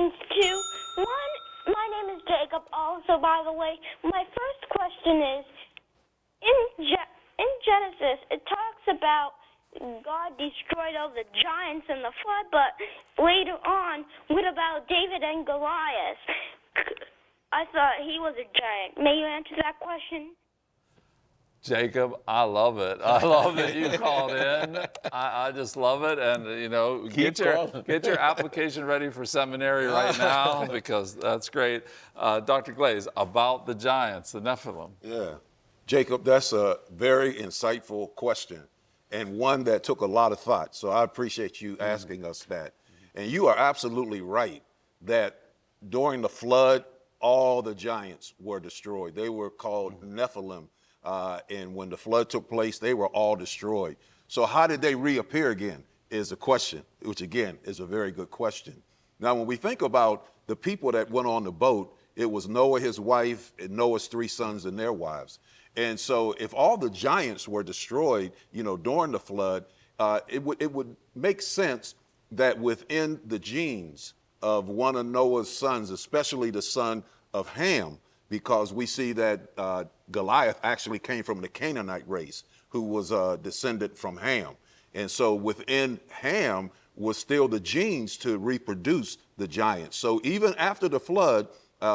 questions too. One, my name is Jacob also, by the way. My first question is, in Genesis, it talks about God destroyed all the giants in the flood, but later on, what about David and Goliath? I thought he was a giant. May you answer that question? Jacob, I love it. I love that you called in. I just love it. And, you know, get your application ready for seminary right now because that's great. Dr. Glaze, about the giants, the Nephilim. Yeah. Jacob, that's a very insightful question and one that took a lot of thought. So I appreciate you asking us that. And you are absolutely right that during the flood, all the giants were destroyed. They were called Nephilim. And when the flood took place, they were all destroyed. So how did they reappear again is a question, which again is a very good question. Now, when we think about the people that went on the boat, it was Noah, his wife, and Noah's 3 sons and their wives. And so if all the giants were destroyed, you know, during the flood, it would make sense that within the genes of one of Noah's sons, especially the son of Ham, because we see that Goliath actually came from the Canaanite race, who was a descendant from Ham. And so within Ham was still the genes to reproduce the giants. So even after the flood,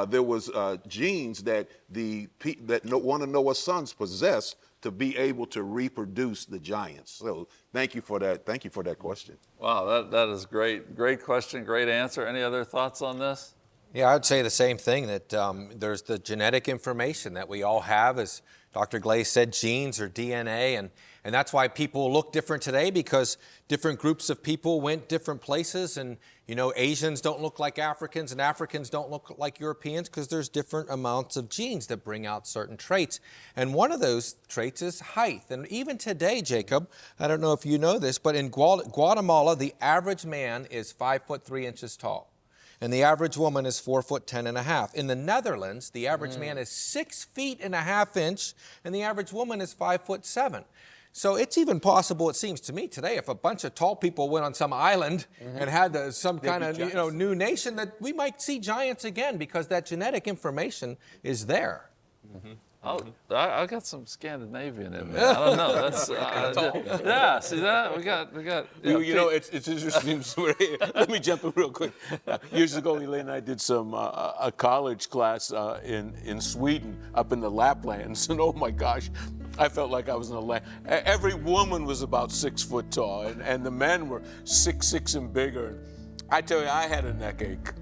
there was genes that one of Noah's sons possessed to be able to reproduce the giants. So thank you for that. Thank you for that question. Wow, that is great. Great question, great answer. Any other thoughts on this? Yeah, I'd say the same thing, that there's the genetic information that we all have, as Dr. Glaze said, genes or DNA, and that's why people look different today, because different groups of people went different places, and you know, Asians don't look like Africans and Africans don't look like Europeans because there's different amounts of genes that bring out certain traits. And one of those traits is height. And even today, Jacob, I don't know if you know this, but in Guatemala, the average man is 5'3" tall. And the average woman is 4'10½". In the Netherlands, the average man is 6'1.5" and the average woman is 5'7". So it's even possible, it seems to me today, if a bunch of tall people went on some island and had some kind of new nation, that we might see giants again because that genetic information is there. Oh, I got some Scandinavian in me. I don't know. That's yeah. See that? We got. You know, it's interesting. Let me jump in real quick. Years ago, Elaine and I did some a college class in Sweden, up in the Laplands, and oh my gosh, I felt like I was in a land. Every woman was about 6 foot tall, and the men were 6'6" and bigger. I tell you, I had a neck ache.